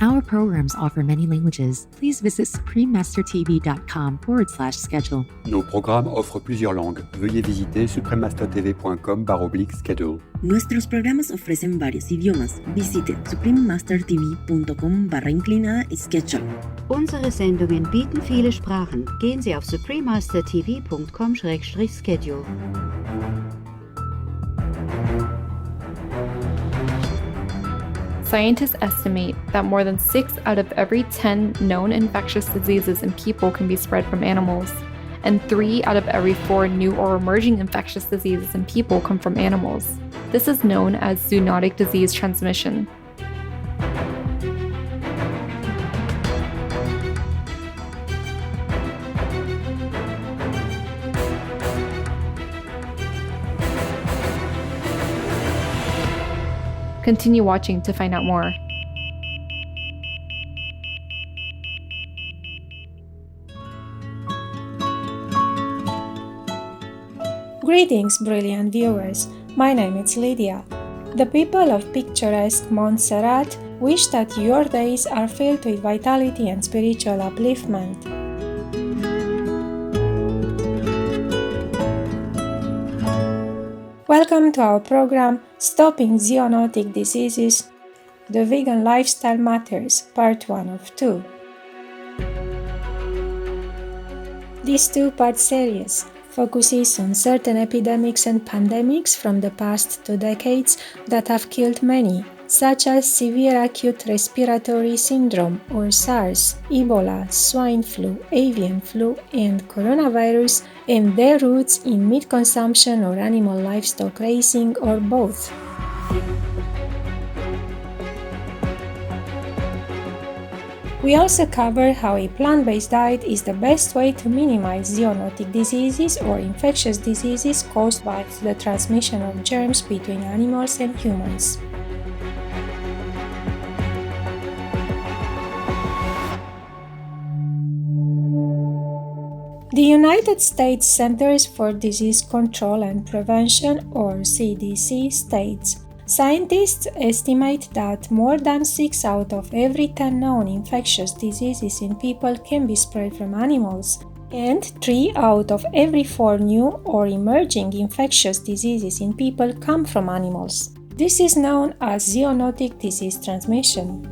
Our programs offer many languages. Please visit suprememastertv.com/schedule. Nos programmes offrent plusieurs langues. Veuillez visiter suprememastertv.com/schedule. Nuestros programas ofrecen varios idiomas. Visite suprememastertv.com/schedule. Unsere Sendungen bieten viele Sprachen. Gehen Sie auf suprememastertv.com/schedule. Scientists estimate that more than 6 out of every 10 known infectious diseases in people can be spread from animals, and 3 out of every 4 new or emerging infectious diseases in people come from animals. This is known as zoonotic disease transmission. Continue watching to find out more. Greetings, brilliant viewers. My name is Lydia. The people of picturesque Montserrat wish that your days are filled with vitality and spiritual upliftment. Welcome to our program, Stopping Zoonotic Diseases, The Vegan Lifestyle Matters, Part 1 of 2. This two-part series focuses on certain epidemics and pandemics from the past 2 decades that have killed many, such as severe acute respiratory syndrome or SARS, Ebola, swine flu, avian flu, and coronavirus, and their roots in meat consumption or animal livestock raising or both. We also cover how a plant-based diet is the best way to minimize zoonotic diseases or infectious diseases caused by the transmission of germs between animals and humans. The United States Centers for Disease Control and Prevention, or CDC, states, scientists estimate that more than 6 out of every 10 known infectious diseases in people can be spread from animals, and 3 out of every 4 new or emerging infectious diseases in people come from animals. This is known as zoonotic disease transmission.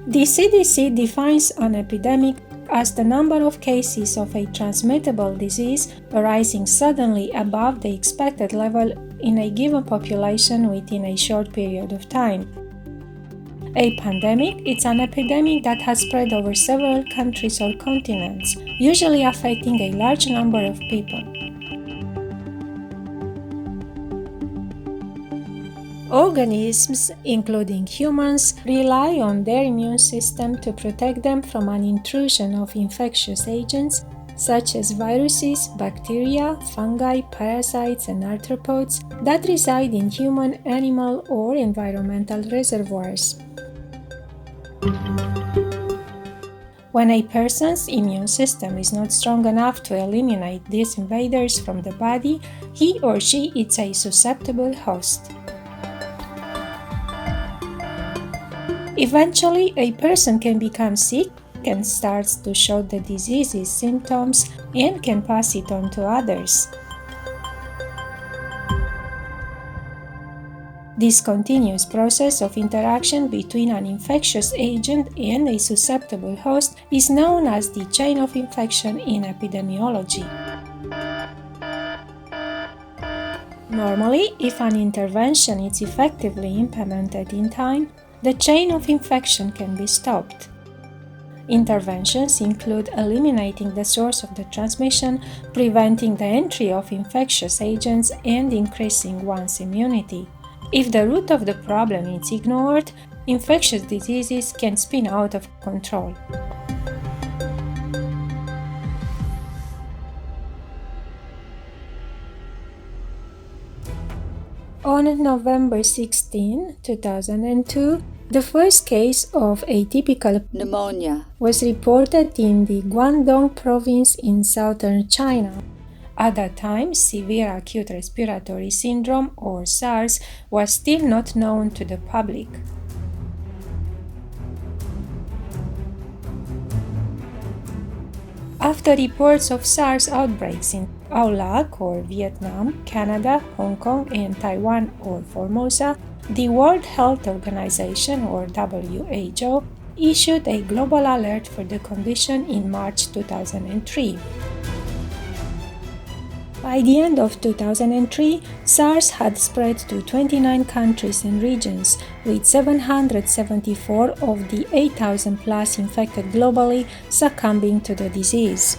The CDC defines an epidemic as the number of cases of a transmittable disease arising suddenly above the expected level in a given population within a short period of time. A pandemic is an epidemic that has spread over several countries or continents, usually affecting a large number of people. Organisms, including humans, rely on their immune system to protect them from an intrusion of infectious agents such as viruses, bacteria, fungi, parasites, and arthropods that reside in human, animal, or environmental reservoirs. When a person's immune system is not strong enough to eliminate these invaders from the body, he or she is a susceptible host. Eventually, a person can become sick and starts to show the disease's symptoms and can pass it on to others. This continuous process of interaction between an infectious agent and a susceptible host is known as the chain of infection in epidemiology. Normally, if an intervention is effectively implemented in time, the chain of infection can be stopped. Interventions include eliminating the source of the transmission, preventing the entry of infectious agents, and increasing one's immunity. If the root of the problem is ignored, infectious diseases can spin out of control. On November 16, 2002, the first case of atypical Pneumonia was reported in the Guangdong province in southern China. At that time, severe acute respiratory syndrome, or SARS, was still not known to the public. After reports of SARS outbreaks in Aulac or Vietnam, Canada, Hong Kong, and Taiwan or Formosa, the World Health Organization or WHO issued a global alert for the condition in March 2003. By the end of 2003, SARS had spread to 29 countries and regions, with 774 of the 8,000 plus infected globally succumbing to the disease.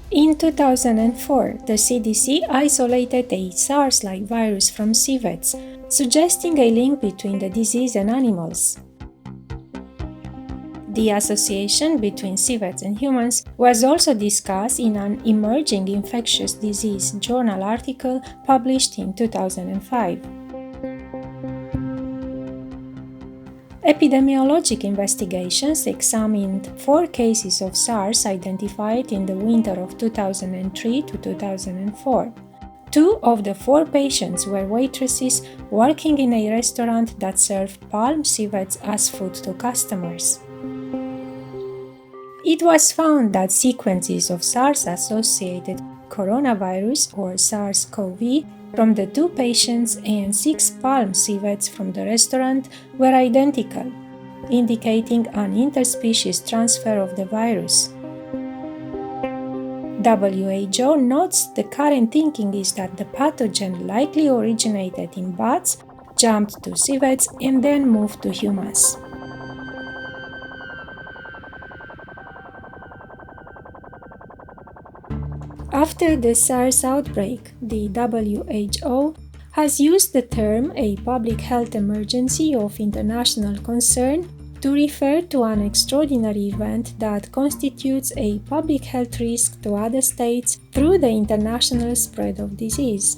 In 2004, the CDC isolated a SARS-like virus from civets, suggesting a link between the disease and animals. The association between civets and humans was also discussed in an emerging infectious disease journal article published in 2005. Epidemiologic investigations examined 4 cases of SARS identified in the winter of 2003 to 2004. 2 of the 4 patients were waitresses working in a restaurant that served palm civets as food to customers. It was found that sequences of SARS-associated coronavirus or SARS-CoV from the 2 patients and 6 palm civets from the restaurant were identical, indicating an interspecies transfer of the virus. WHO notes the current thinking is that the pathogen likely originated in bats, jumped to civets, and then moved to humans. After the SARS outbreak, the WHO has used the term a public health emergency of international concern to refer to an extraordinary event that constitutes a public health risk to other states through the international spread of disease.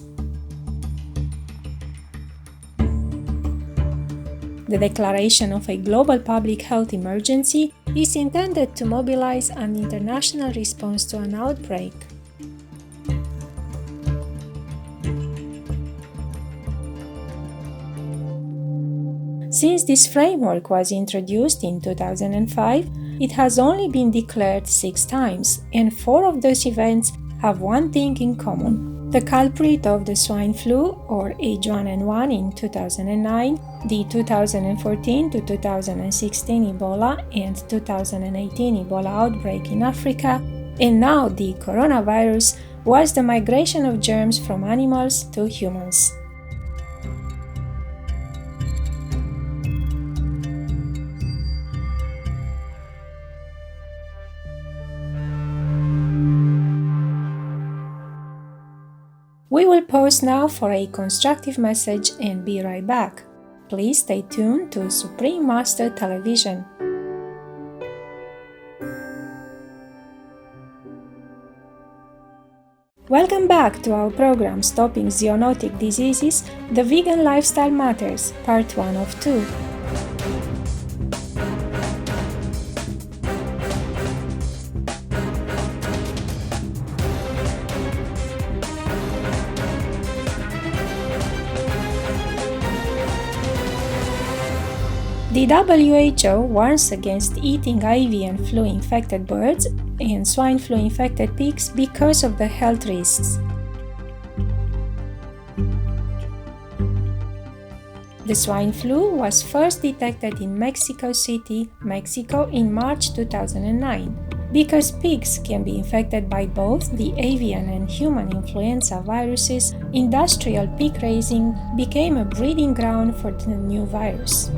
The declaration of a global public health emergency is intended to mobilize an international response to an outbreak. Since this framework was introduced in 2005, it has only been declared 6 times, and 4 of those events have one thing in common. The culprit of the swine flu, or H1N1 in 2009, the 2014 to 2016 Ebola and 2018 Ebola outbreak in Africa, and now the coronavirus, was the migration of germs from animals to humans. We will pause now for a constructive message and be right back. Please stay tuned to Supreme Master Television. Welcome back to our program Stopping Zoonotic Diseases, The Vegan Lifestyle Matters, Part 1 of 2. The WHO warns against eating avian flu-infected birds and swine flu-infected pigs because of the health risks. The swine flu was first detected in Mexico City, Mexico in March 2009. Because pigs can be infected by both the avian and human influenza viruses, industrial pig raising became a breeding ground for the new virus.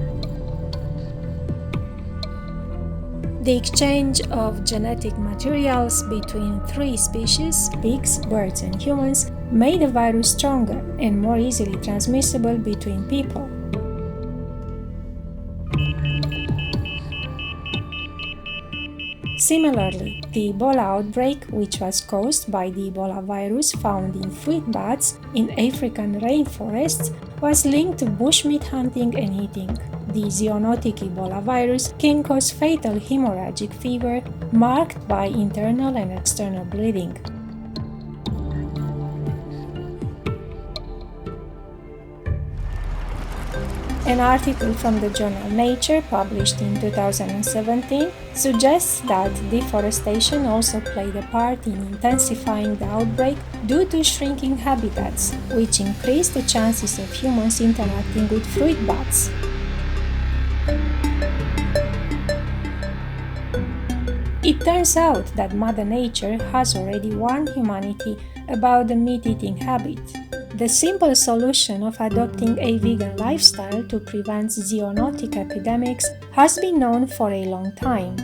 The exchange of genetic materials between 3 species, pigs, birds, and humans, made the virus stronger and more easily transmissible between people. Similarly, the Ebola outbreak, which was caused by the Ebola virus found in fruit bats in African rainforests, was linked to bushmeat hunting and eating. The zoonotic Ebola virus can cause fatal hemorrhagic fever marked by internal and external bleeding. An article from the journal Nature, published in 2017, suggests that deforestation also played a part in intensifying the outbreak due to shrinking habitats, which increased the chances of humans interacting with fruit bats. It turns out that Mother Nature has already warned humanity about the meat-eating habit. The simple solution of adopting a vegan lifestyle to prevent zoonotic epidemics has been known for a long time.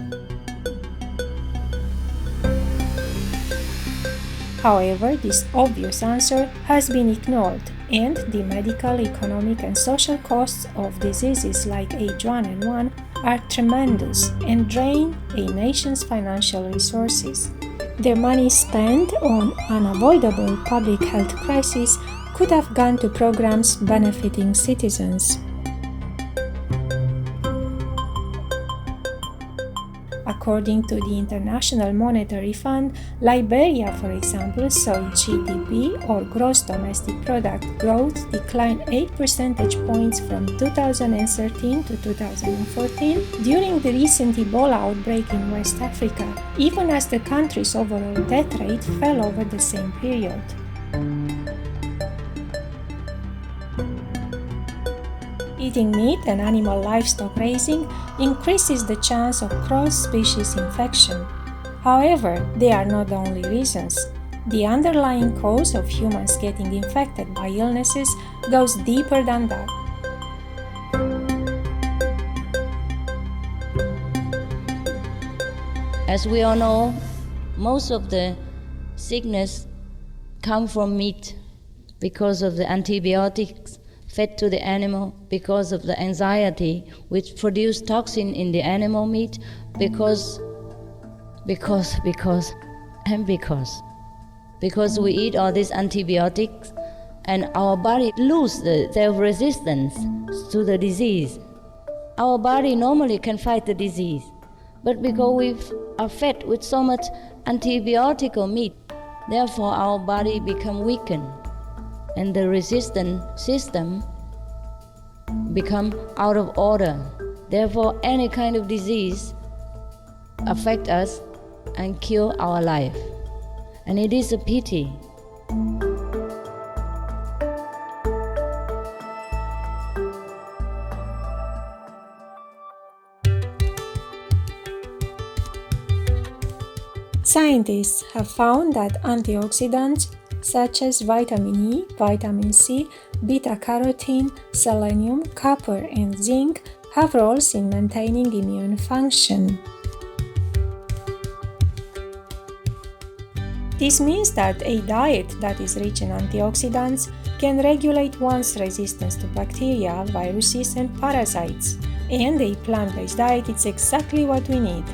However, this obvious answer has been ignored, and the medical, economic, and social costs of diseases like H1N1 are tremendous and drain a nation's financial resources. The money spent on unavoidable public health crises could have gone to programs benefiting citizens. According to the International Monetary Fund, Liberia, for example, saw GDP, or gross domestic product, growth decline 8 percentage points from 2013 to 2014 during the recent Ebola outbreak in West Africa, even as the country's overall death rate fell over the same period. Eating meat and animal livestock raising increases the chance of cross-species infection. However, they are not the only reasons. The underlying cause of humans getting infected by illnesses goes deeper than that. As we all know, most of the sickness come from meat because of the antibiotics fed to the animal, because of the anxiety which produce toxin in the animal meat, because we eat all these antibiotics and our body lose their resistance to the disease. Our body normally can fight the disease, but because we are fed with so much antibiotic meat, therefore our body become weakened, and the resistant system become out of order. Therefore, any kind of disease affect us and kill our life. And it is a pity. Scientists have found that antioxidants such as vitamin E, vitamin C, beta-carotene, selenium, copper, and zinc have roles in maintaining immune function. This means that a diet that is rich in antioxidants can regulate one's resistance to bacteria, viruses, and parasites. And a plant-based diet is exactly what we need.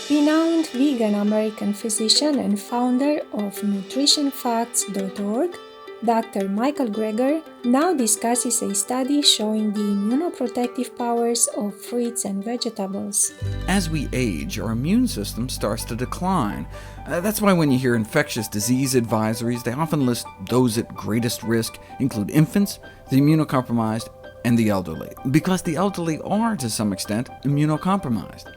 Renowned vegan American physician and founder of nutritionfacts.org, Dr. Michael Greger now discusses a study showing the immunoprotective powers of fruits and vegetables. As we age, our immune system starts to decline. That's why when you hear infectious disease advisories, they often list those at greatest risk include infants, the immunocompromised, and the elderly, because the elderly are, to some extent, immunocompromised.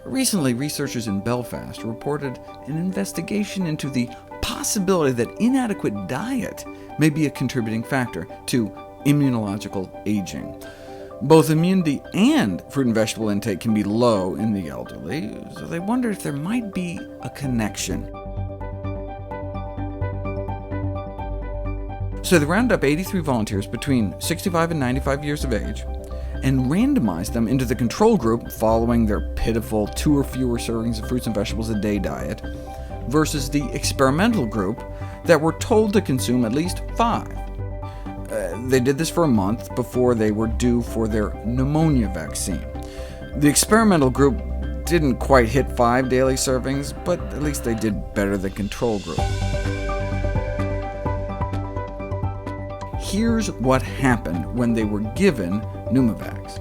Recently, researchers in Belfast reported an investigation into the possibility that inadequate diet may be a contributing factor to immunological aging. Both immunity and fruit and vegetable intake can be low in the elderly, so they wonder if there might be a connection. So they rounded up 83 volunteers between 65 and 95 years of age, and randomized them into the control group following their pitiful 2 or fewer servings of fruits and vegetables a day diet, versus the experimental group that were told to consume at least 5. They did this for a month before they were due for their pneumonia vaccine. The experimental group didn't quite hit 5 daily servings, but at least they did better than the control group. Here's what happened when they were given Pneumovax.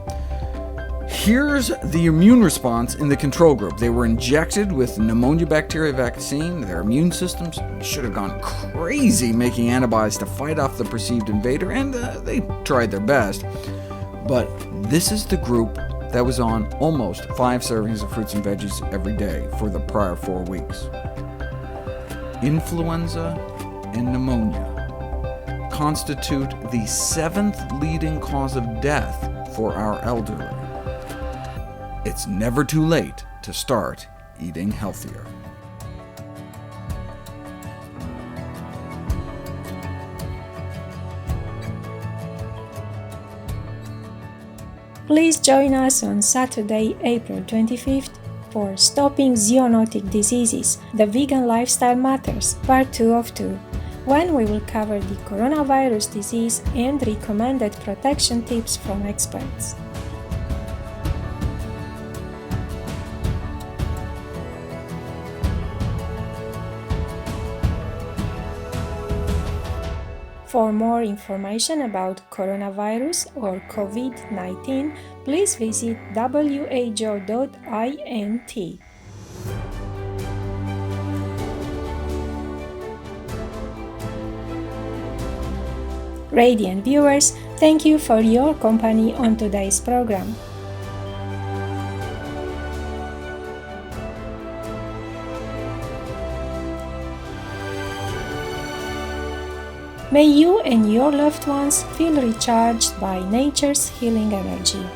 Here's the immune response in the control group. They were injected with pneumonia bacteria vaccine. Their immune systems should have gone crazy making antibodies to fight off the perceived invader, and they tried their best. But this is the group that was on almost 5 servings of fruits and veggies every day for the prior 4 weeks. Influenza and pneumonia constitute the 7th leading cause of death for our elderly. It's never too late to start eating healthier. Please join us on Saturday, April 25th for Stopping Zoonotic Diseases, The Vegan Lifestyle Matters, Part 2 of 2, when we will cover the coronavirus disease and recommended protection tips from experts. For more information about coronavirus or COVID-19, please visit who.int. Radiant viewers, thank you for your company on today's program. May you and your loved ones feel recharged by nature's healing energy.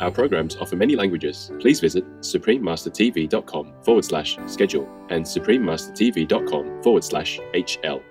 Our programs offer many languages. Please visit suprememastertv.com/schedule and suprememastertv.com/HL.